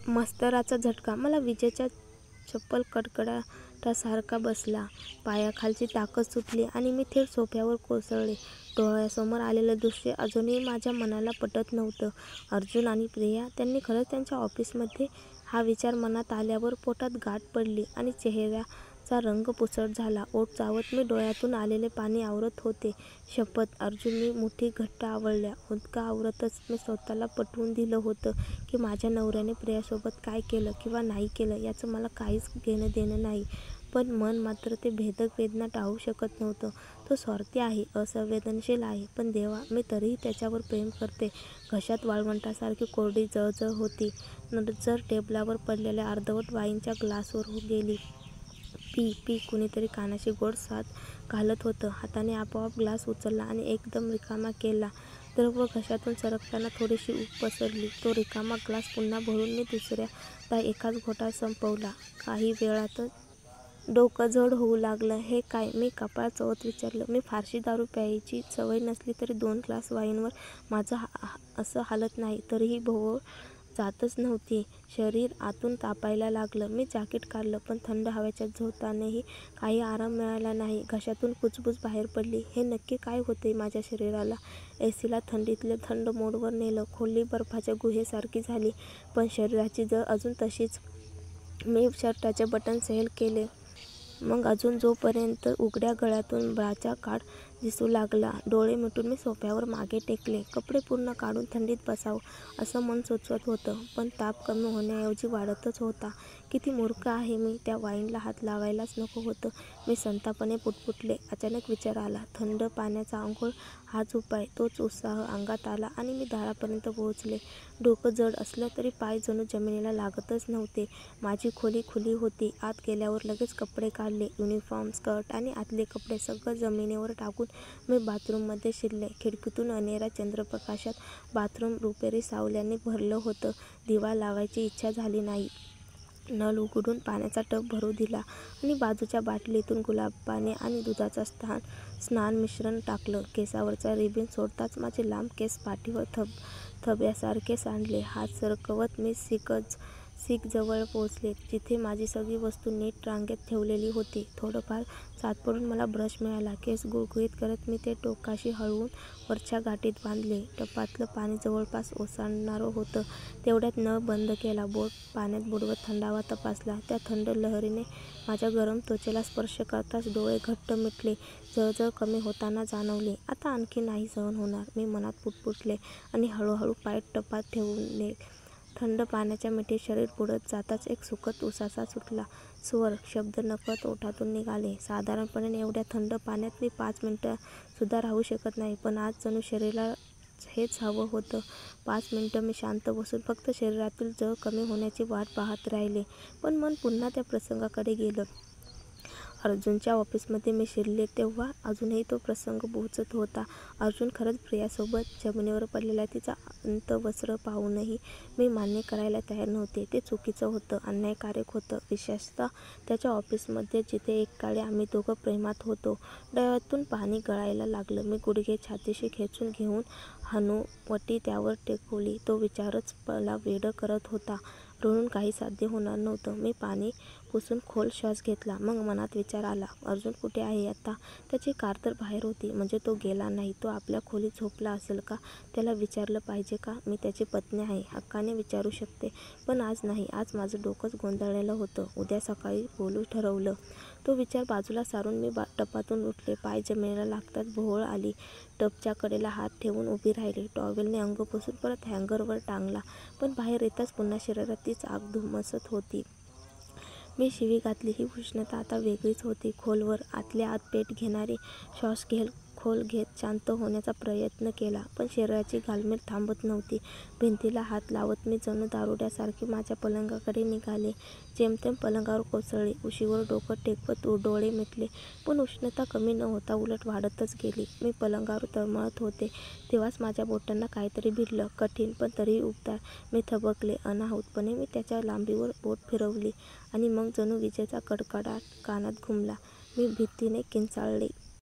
मस्तराचा झटका मला विजेच्या चप्पल कडकडाटासारखा बसला. पायाखालची ताकद सुटली आणि मी थेट सोफ्यावर कोसळले. डोळ्यासमोर आलेलं दृश्य अजूनही माझ्या मनाला पटत नव्हतं. अर्जुन आणि प्रिया, त्यांनी खरंच त्यांच्या ऑफिसमध्ये? हा विचार मनात आल्यावर पोटात गाठ पडली आणि चेहऱ्याचा रंग पुसट झाला. ओठ चावत मी डोळ्यातून आलेले पाणी आवरत होते. शपथ, अर्जुन, मी मुठी घट्ट आवळल्या. उदका आवरतच मी स्वतःला पटवून दिलं होतं की माझ्या नवऱ्याने प्रियासोबत काय केलं किंवा नाही केलं याचं मला काहीच घेणं देणं नाही. पण मन मात्र ते भेदक वेदना टाळू शकत नव्हतं. तो स्वार्थी आहे, असंवेदनशील आहे, पण देवा, मी तरीही त्याच्यावर प्रेम करते. घशात वाळवंटासारखी कोरडी जळजळ होती. नजर टेबलावर पडलेल्या अर्धवट वाईनच्या ग्लासवर गेली. पी पी कुणीतरी कानाशी गोड साद घालत होतं. हाताने आपोआप ग्लास उचलला आणि एकदम रिकामा केला. द्रव घशातून सरकताना थोडीशी ऊब पसरली. तो रिकामा ग्लास पुन्हा भरून मी दुसऱ्यांदा एकाच घोटात संपवला. काही वेळातच डोकं जड होऊ लागलं. हे काय? मी कपाळ चोळत विचारलं. मी फारशी दारू प्यायची सवय नसली तरी 2 ग्लास वाईनवर माझं असं हालत नाही. तरीही भोवळ जातच नव्हती. शरीर आतून तापायला लागलं. मी जॅकेट काढलं, पण थंड हवेच्या झोतानेही काही आराम मिळाला नाही. घशातून कुजबुज बाहेर पडली. हे नक्की काय होतंय माझ्या शरीराला? एसीला थंडीतल्या थंड मोडवर नेलं. खोली बर्फाच्या गुहेसारखी झाली, पण शरीराची जळ अजून तशीच. मी शर्टाचे बटन सैल केले. मग अजून, जोपर्यंत उघड्या गळ्यातून ब्राचा काठ दिसू लागला. डोळे मिटून मी सोफ्यावर मागे टेकले. कपडे पूर्ण काढून थंडीत बसावं असं मन सुचवत होतं, पण ताप कमी होण्याऐवजी वाढतच होता. किती मूर्ख आहे मी! त्या वाईनला हात लावायलाच नको होतं. मी संतापाने पुटपुटले. अचानक विचार आला. थंड पाण्याचा आंघोळ हाच उपाय. तोच उत्साह अंगात आला आणि मी दारापर्यंत पोहोचले. डोकं जड असलं तरी पाय जणू जमिनीला लागतच नव्हते. माझी खोली खुली होती. आत गेल्यावर लगेच कपडे काढले. युनिफॉर्म, स्कर्ट आणि आतले कपडे सगळं जमिनीवर टाकून मी बाथरूममध्ये शिरले. खिडकीतून अनेऱ्या चंद्रप्रकाशात बाथरूम रुपेरी सावल्याने भरलं होतं. दिवा लावायची इच्छा झाली नाही. नळ उघडून पाण्याचा टब भरू दिला आणि बाजूच्या बाटलीतून गुलाबपाने आणि दुधाचं स्नान मिश्रण टाकलं. केसावरचा रिबीन सोडताच माझे लांब केस पाठीवर थब्यासारखे सांडले. हात सरकवत मी सिंकजवळ पोहोचले, जिथे माझी सगळी वस्तू नीट रांगेत ठेवलेली होती. थोडंफार सापडून मला ब्रश मिळाला. केस गुळगुळीत करत मी ते टोकाशी हलवून वरच्या गाठीत बांधले. टबातलं पाणी जवळपास ओसंडणारं होतं. तेवढ्यात नळ बंद केला. बोट पाण्यात बुडवत थंडावा तपासला. त्या थंड लहरीने माझ्या गरम त्वचेला स्पर्श करताच डोळे घट्ट मिटले. जळजळ कमी होताना जाणवली. आता आणखी नाही सहन होणार, मी मनात पुटपुटले आणि हळूहळू पाय टबात ठेवले. थंड पाण्याच्या मिठीत शरीर बुडत जाताच एक सुखद उसासा सुटला. स्वर, शब्द नकळत ओठातून निघाले. साधारणपणे एवढ्या थंड पाण्यात मी 5 मिनिटंसुद्धा राहू शकत नाही, पण आज जणू शरीराला हेच हवं होतं. 5 मिनिटं मी शांत बसून फक्त शरीरातील जळ कमी होण्याची वाट पाहत राहिले. पण मन पुन्हा त्या प्रसंगाकडे गेलं. अर्जुनच्या ऑफिसमध्ये मी शिरले तेव्हा अजूनही तो प्रसंग बोचत होता. अर्जुन खरंच प्रियासोबत जमिनीवर पडलेल्या तिचं अंतःवस्त्र पाहूनही मी मान्य करायला तयार नव्हते. ते चुकीचं होतं, अन्यायकारक होतं. विशेषतः त्याच्या ऑफिसमध्ये, जिथे एकेकाळी आम्ही दोघं प्रेमात होतो. डोळ्यातून पाणी गळायला लागलं. मी गुडघे छातीशी खेचून घेऊन हनुवटी त्यावर टेकवली. तो विचारच मला वेडं करत होता. रडून काही साध्य होणार नव्हतं. मी पाणी पुसून खोल श्वास घेतला. मग मनात विचार आला, अर्जुन कुठे आहे आता? त्याची कार तर बाहेर होती. म्हणजे तो गेला नाही. तो आपल्या खोलीत झोपला असेल का? त्याला विचारलं पाहिजे का? मी त्याची पत्नी आहे, हक्काने विचारू शकते. पण आज नाही. आज माझं डोकंच गोंधळलेलं होतं. उद्या सकाळी बोलू ठरवलं. तो विचार बाजूला सारून मी टबातून उठले. पाय जमिनीला लागताच भोवळ आली. टबच्या कडेला हात ठेवून उभी राहिली. टॉवेलने अंग पुसून परत हँगरवर टांगला. पण बाहेर येताच पुन्हा शरीरात तीच आग धुमसत होती. मी शिवी घातली. ही उष्णता आता वेगळीच होती. खोलवर, आतल्या आत पेट घेणारे श्वास खोल घेत शांत होण्याचा प्रयत्न केला, पण शरीराची घालमेल थांबत नव्हती. भिंतीला हात लावत मी जणू दारुड्यासारखे माझ्या पलंगाकडे निघाले. जेमतेम पलंगावर कोसळले. उशीवर डोकं टेकवत डोळे मिटले, पण उष्णता कमी न होता उलट वाढतच गेली. मी पलंगावर तळमळत होते, तेव्हाच माझ्या बोटांना काहीतरी भिडलं. कठीण, पण तरीही उबदार. मी थबकले. अनाहूतपणे मी त्याच्या लांबीवर बोट फिरवली आणि मग जणू विजेचा कडकडाट कानात घुमला. मी भीतीने किंचाळले.